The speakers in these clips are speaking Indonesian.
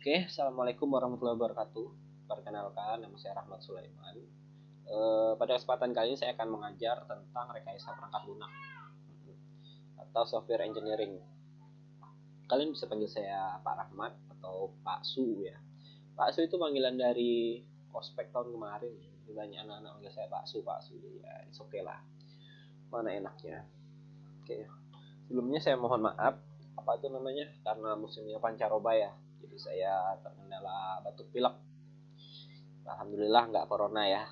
Oke, assalamualaikum warahmatullahi wabarakatuh. Perkenalkan, nama saya Rahmat Sulaiman. Pada kesempatan kali ini saya akan mengajar tentang rekayasa perangkat lunak atau software engineering. Kalian bisa panggil saya Pak Rahmat atau Pak Su ya. Pak Su itu panggilan dari ospek tahun kemarin. Banyak anak-anak manggil saya Pak Su, Pak Su. Jadi ya, it's okay lah. Mana enaknya. Oke. Sebelumnya saya mohon maaf, apa itu namanya? Karena musimnya pancaroba ya. Jadi saya terkendala batuk pilek. Alhamdulillah nggak corona ya.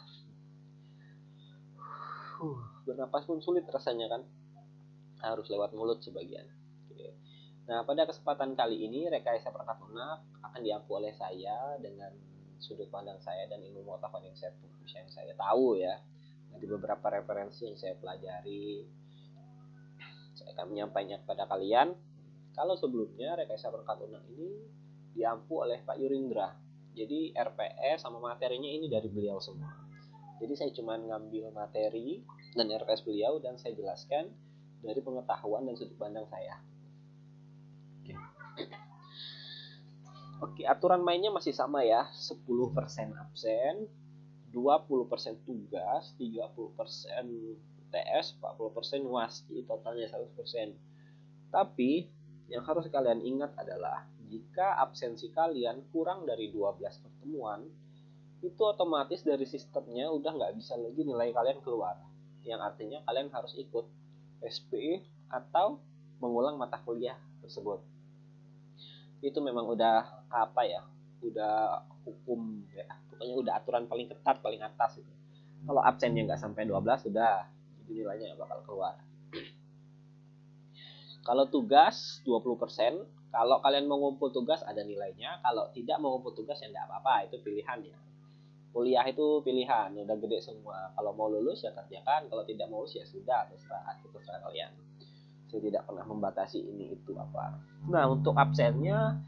Bernapas pun sulit rasanya kan, harus lewat mulut sebagian. Oke. Nah, pada kesempatan kali ini rekayasa perangkat lunak akan diampu oleh saya dengan sudut pandang saya dan ilmu pengetahuan yang saya tahu ya. Dari beberapa referensi yang saya pelajari, saya akan menyampaikannya kepada kalian. Kalau sebelumnya rekayasa perangkat lunak ini diampu oleh Pak Yurindra. Jadi RPS sama materinya ini dari beliau semua. Jadi saya cuma ngambil materi dan RPS beliau dan saya jelaskan dari pengetahuan dan sudut pandang saya. Oke, aturan mainnya masih sama ya. 10% absen, 20% tugas, 30% TS, 40% UAS. Jadi totalnya 100%. Tapi yang harus kalian ingat adalah jika absensi kalian kurang dari 12 pertemuan, itu otomatis dari sistemnya udah nggak bisa lagi nilai kalian keluar. Yang artinya kalian harus ikut SPE atau mengulang mata kuliah tersebut. Itu memang udah apa ya, udah hukum ya, pokoknya udah aturan paling ketat, paling atas itu. Kalau absennya nggak sampai 12 sudah, jadi nilainya bakal keluar. Kalau tugas 20%, kalau kalian mau ngumpul tugas ada nilainya, kalau tidak mau ngumpul tugas ya enggak apa-apa, itu pilihan ya. Kuliah itu pilihan, udah gede semua. Kalau mau lulus ya kerjakan, kalau tidak mau lulus ya sudah, terserah kalian. Saya tidak pernah membatasi ini itu apa. Nah, untuk absennya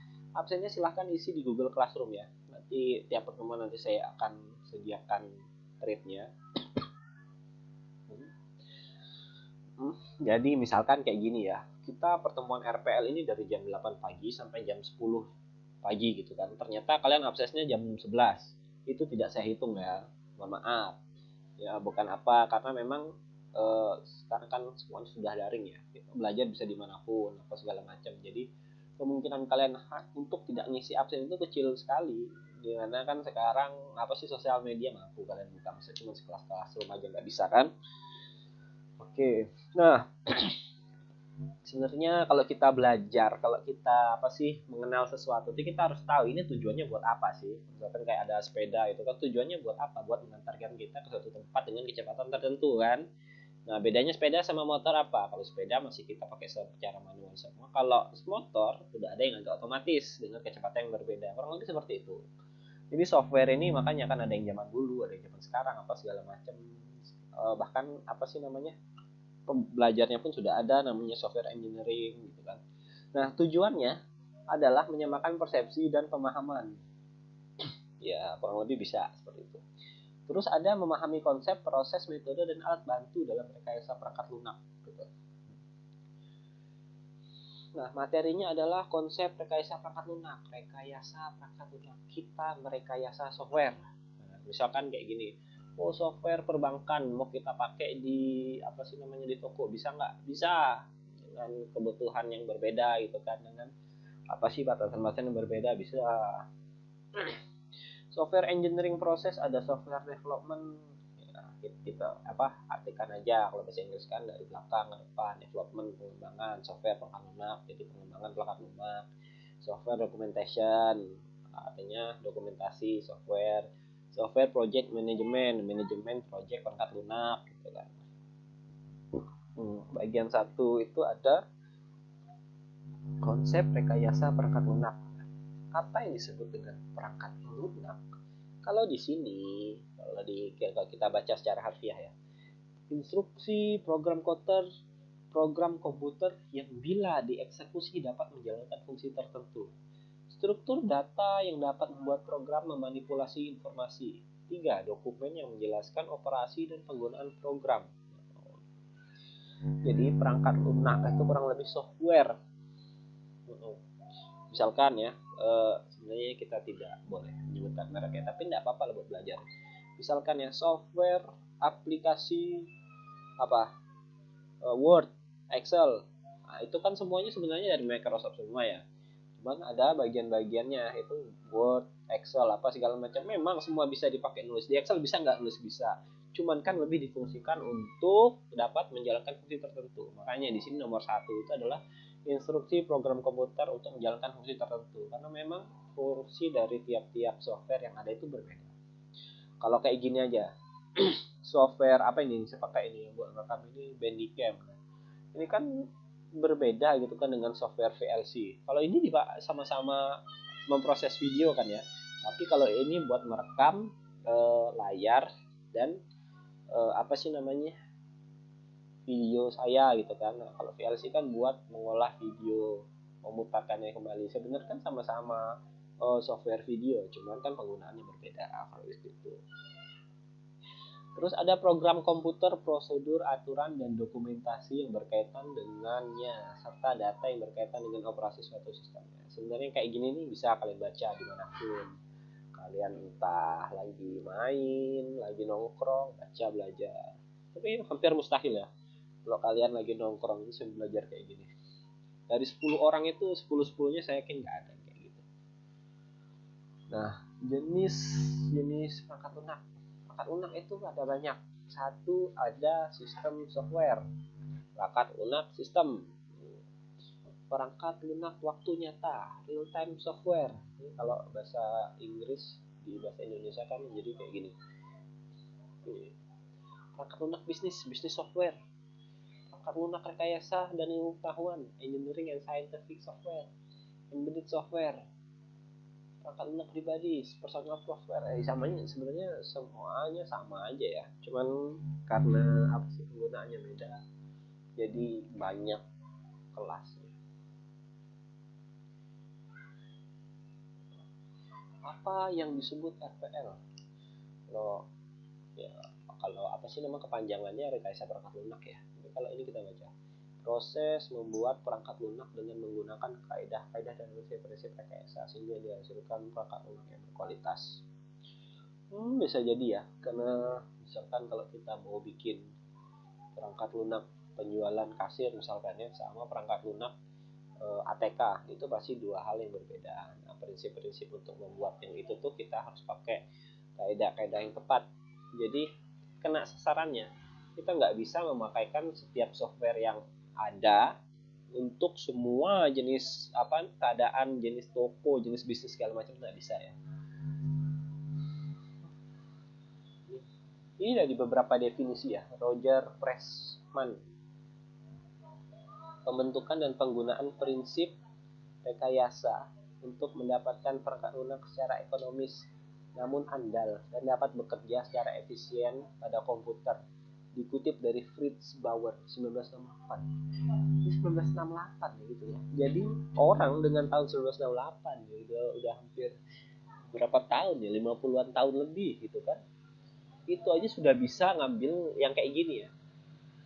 silahkan isi di Google Classroom ya. Nanti tiap pertemuan nanti saya akan sediakan thread-nya. Jadi misalkan kayak gini ya, kita pertemuan RPL ini dari jam 8 pagi sampai jam 10 pagi gitu kan. Ternyata kalian absennya jam 11. Itu tidak saya hitung ya. Mohon maaf. Ya bukan apa, karena memang sekarang kan semuanya sudah daring ya. Belajar bisa dimanapun, apa segala macam. Jadi kemungkinan kalian untuk tidak ngisi absen itu kecil sekali. Dimana kan sekarang apa sih sosial media mampu kalian buka, masa cuma sekelas-kelas rumah aja nggak bisa kan. Oke, nah sebenarnya kalau kita belajar, kalau kita apa sih mengenal sesuatu, itu kita harus tahu ini tujuannya buat apa sih. Misalkan kayak ada sepeda itu kan tujuannya buat apa? Buat mengantarkan kita ke suatu tempat dengan kecepatan tertentu kan. Nah bedanya sepeda sama motor apa? Kalau sepeda masih kita pakai secara manual semua. Kalau motor udah ada yang agak otomatis dengan kecepatan yang berbeda. Kurang lebih seperti itu. Jadi software ini makanya kan ada yang zaman dulu, ada yang zaman sekarang apa segala macam. Bahkan apa sih namanya? Belajarnya pun sudah ada namanya software engineering gitu kan. Nah, tujuannya adalah menyamakan persepsi dan pemahaman. Ya, kurang lebih bisa seperti itu. Terus ada memahami konsep, proses, metode, dan alat bantu dalam rekayasa perangkat lunak. Gitu. Nah, materinya adalah konsep rekayasa perangkat lunak. Rekayasa perangkat lunak. Kita merekayasa software. Nah, misalkan kayak gini. Oh, software perbankan mau kita pakai di apa sih namanya di toko, bisa nggak? Bisa, dengan kebutuhan yang berbeda gitu kan, dengan apa sih batasan-batasan yang berbeda bisa. Software engineering proses ada software development ya, kita apa artikan aja kalau bahasa Inggris kan dari belakang ke depan. Development pengembangan software perangkat lunak, jadi pengembangan perangkat lunak. Software documentation artinya dokumentasi software. Software project management, manajemen project perangkat lunak gitu kan. Bagian satu itu ada konsep rekayasa perangkat lunak. Apa yang disebut dengan perangkat lunak? Kalau di sini, kalau kita baca secara harfiah ya, instruksi program komputer yang bila dieksekusi dapat menjalankan fungsi tertentu. Struktur data yang dapat membuat program memanipulasi informasi. 3. Dokumen yang menjelaskan operasi dan penggunaan program. Jadi perangkat lunak itu kurang lebih software Misalkan ya, sebenarnya kita tidak boleh menyebutkan mereknya, tapi tidak apa-apa lah buat belajar. Misalkan ya, software aplikasi apa, Word, Excel, nah itu kan semuanya sebenarnya dari Microsoft semua ya. Cuman ada bagian-bagiannya, itu Word, Excel, apa segala macam. Memang semua bisa dipakai nulis. Di Excel bisa nggak nulis? Bisa. Cuman kan lebih difungsikan untuk dapat menjalankan fungsi tertentu. Makanya di sini nomor satu itu adalah instruksi program komputer untuk menjalankan fungsi tertentu. Karena memang fungsi dari tiap-tiap software yang ada itu berbeda. Kalau kayak gini aja, software apa ini saya pakai ini buat rekam ini, Bandicam. Ini kan berbeda gitu kan dengan software VLC. Kalau ini juga sama-sama memproses video kan ya. Tapi kalau ini buat merekam layar dan apa sih namanya, video saya gitu kan. Nah, kalau VLC kan buat mengolah video, memutarkannya kembali. Sebenarnya kan sama-sama software video, cuman kan penggunaannya berbeda kalau itu. Terus ada program komputer, prosedur, aturan, dan dokumentasi yang berkaitan dengannya, serta data yang berkaitan dengan operasi suatu sistemnya. Sebenarnya kayak gini nih bisa kalian baca dimanapun. Kalian entah lagi main, lagi nongkrong, baca belajar. Tapi hampir mustahil ya kalau kalian lagi nongkrong itu belajar kayak gini. Dari 10 orang itu 10-10-nya saya yakin nggak ada kayak gitu. Nah, jenis perangkat lunak. Perangkat lunak itu ada banyak. Satu, ada sistem software. Perangkat lunak sistem. Perangkat lunak waktu nyata, real time software. Ini kalau bahasa Inggris, di bahasa Indonesia kan jadi kayak gini. Perangkat lunak bisnis software. Perangkat lunak rekayasa dan ilmu pengetahuan, engineering and scientific software, embedded software, perangkat lunak pribadi, personal software. Samanya sebenarnya semuanya sama aja ya. Cuman karena apa sih penggunaannya beda, jadi banyak kelasnya. Apa yang disebut RPL? Kalau ya, kalau apa sih nama kepanjangannya, rekayasa perangkat lunak ya. Jadi kalau ini kita baca, proses membuat perangkat lunak dengan menggunakan kaidah-kaidah dan prinsip-prinsip rekayasa sehingga dihasilkan perangkat lunak yang berkualitas. Bisa jadi ya, karena misalkan kalau kita mau bikin perangkat lunak penjualan kasir misalkan ya, sama perangkat lunak ATK, itu pasti dua hal yang berbeda. Nah, prinsip-prinsip untuk membuat yang itu tuh kita harus pakai kaidah-kaidah yang tepat. Jadi kena sasarannya. Kita nggak bisa memakaikan setiap software yang ada untuk semua jenis apa keadaan, jenis toko, jenis bisnis segala macam, nggak bisa ya. Ini dari beberapa definisi ya, Roger Pressman. Pembentukan dan penggunaan prinsip rekayasa untuk mendapatkan perangkat lunak secara ekonomis namun andal dan dapat bekerja secara efisien pada komputer. Dikutip dari Fritz Bauer 1968. Ini 1968 gitu ya. Jadi orang dengan tahun 1968 ya, udah hampir berapa tahun ya, 50-an tahun lebih gitu kan. Itu aja sudah bisa ngambil yang kayak gini ya.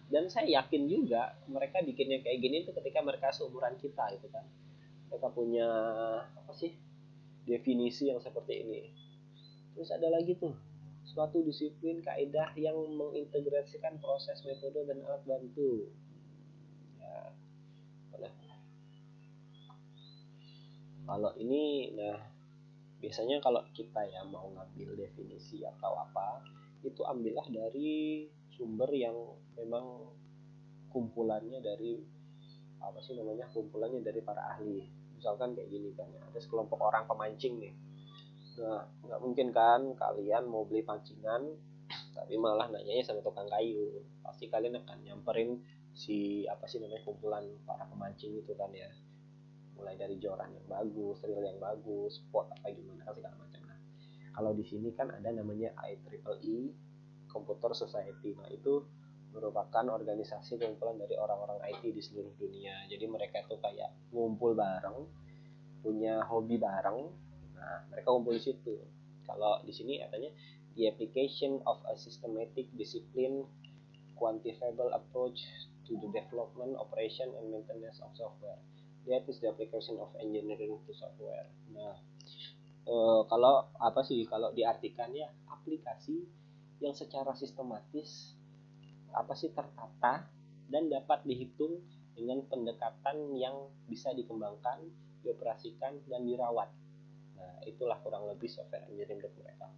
Dan saya yakin juga mereka bikin yang kayak gini itu ketika mereka seumuran kita gitu kan. Mereka punya apa sih, definisi yang seperti ini. Terus ada lagi tuh, suatu disiplin kaidah yang mengintegrasikan proses, metode, dan alat bantu. Ya, boleh. Kalau ini, nah biasanya kalau kita ya mau ngambil definisi atau apa, itu ambillah dari sumber yang memang kumpulannya dari apa sih namanya, kumpulannya dari para ahli. Misalkan kayak gini kan, ada sekelompok orang pemancing nih. Nah, nggak mungkin kan kalian mau beli pancingan tapi malah nanyanya sama tukang kayu. Pasti kalian akan nyamperin si apa sih namanya, kumpulan para pemancing itu kan ya. Mulai dari joran yang bagus, reel yang bagus, spot apa gimana kan segala macam. Nah, kalau di sini kan ada namanya IEEE Computer Society. Nah, itu merupakan organisasi kumpulan dari orang-orang IT di seluruh dunia. Jadi mereka tuh kayak ngumpul bareng, punya hobi bareng. Nah, mereka kumpul di situ. Kalau di sini katanya the application of a systematic discipline quantifiable approach to the development, operation, and maintenance of software. That is the application of engineering to software. Nah, kalau apa sih, kalau diartikan ya aplikasi yang secara sistematis apa sih tertata dan dapat dihitung dengan pendekatan yang bisa dikembangkan, dioperasikan dan dirawat. Nah, itulah kurang lebih software engineering untuk mereka.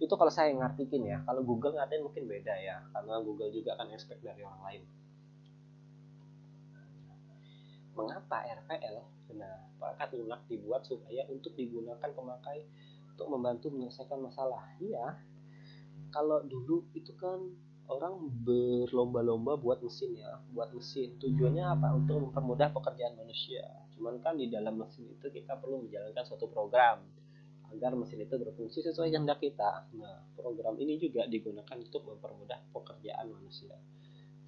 Itu kalau saya ngartikin ya. Kalau Google ngatain mungkin beda ya, karena Google juga akan expect dari orang lain. Mengapa RPL? Nah, perangkat lunak dibuat supaya untuk digunakan pemakai untuk membantu menyelesaikan masalah. Iya, kalau dulu itu kan orang berlomba-lomba buat mesin ya, buat mesin. Tujuannya apa? Untuk mempermudah pekerjaan manusia. Cuman kan di dalam mesin itu kita perlu menjalankan suatu program agar mesin itu berfungsi sesuai kehendak kita. Nah, program ini juga digunakan untuk mempermudah pekerjaan manusia.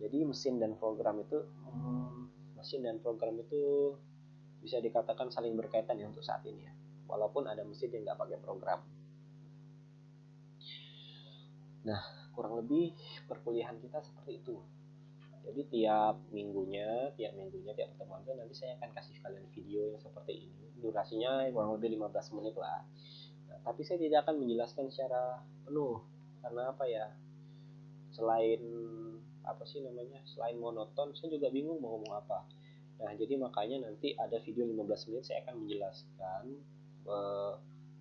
Jadi mesin dan program itu bisa dikatakan saling berkaitan ya untuk saat ini ya. Walaupun ada mesin yang nggak pakai program. Nah, kurang lebih perkuliahan kita seperti itu. Jadi tiap minggunya, tiap pertemuan itu nanti saya akan kasih kalian video yang seperti ini. Durasinya kurang lebih 15 menit lah. Nah, tapi saya tidak akan menjelaskan secara penuh. Karena apa ya? Selain apa sih namanya? Selain monoton, saya juga bingung mau ngomong apa. Nah, jadi makanya nanti ada video 15 menit saya akan menjelaskan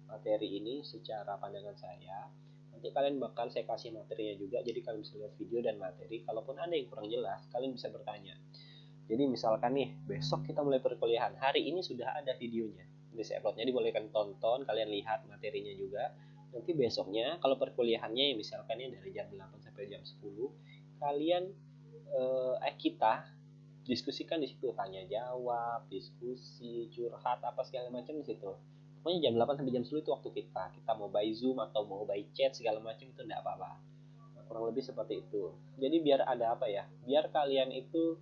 materi ini secara pandangan saya. Nanti kalian bakal saya kasih materinya juga, jadi kalian bisa lihat video dan materi. Kalaupun ada yang kurang jelas, kalian bisa bertanya. Jadi misalkan nih, besok kita mulai perkuliahan. Hari ini sudah ada videonya. Jadi saya upload, jadi boleh kalian tonton, kalian lihat materinya juga. Nanti besoknya, kalau perkuliahannya ya misalkan ya dari jam 8 sampai jam 10, kalian kita diskusikan di situ, tanya jawab, diskusi, curhat apa segala macam di situ. Pokoknya jam 8 sampai jam 10 itu waktu kita mau by Zoom atau mau by chat segala macam itu enggak apa-apa. Nah, kurang lebih seperti itu. Jadi biar ada apa ya? Biar kalian itu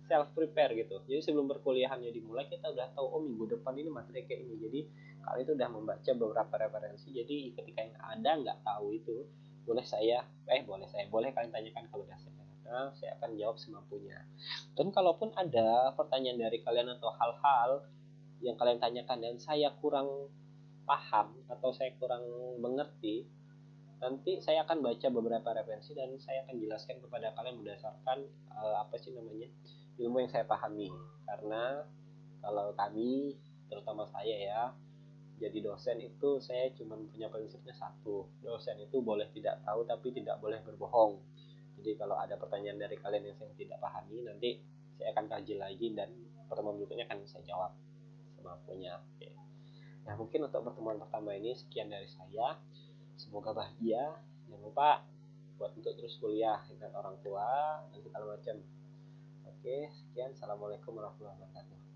self prepare gitu. Jadi sebelum perkuliahannya dimulai kita udah tahu, oh minggu depan ini materi kayak ini. Jadi kalian itu udah membaca beberapa referensi. Jadi ketika yang ada nggak tahu itu, boleh kalian tanyakan kepada saya. Nah, saya akan jawab semampunya. Dan kalaupun ada pertanyaan dari kalian atau hal-hal yang kalian tanyakan dan saya kurang paham atau saya kurang mengerti, nanti saya akan baca beberapa referensi dan saya akan jelaskan kepada kalian berdasarkan apa sih namanya, ilmu yang saya pahami. Karena kalau kami, terutama saya ya, jadi dosen itu saya cuma punya prinsipnya satu, dosen itu boleh tidak tahu tapi tidak boleh berbohong. Jadi kalau ada pertanyaan dari kalian yang saya tidak pahami, nanti saya akan kaji lagi dan pertemuan berikutnya akan saya jawab semampunya. Oke. Nah, mungkin untuk pertemuan pertama ini sekian dari saya. Semoga bahagia. Jangan lupa buat untuk terus kuliah, ingat orang tua dan segala macam. Oke, sekian. Assalamualaikum warahmatullahi wabarakatuh.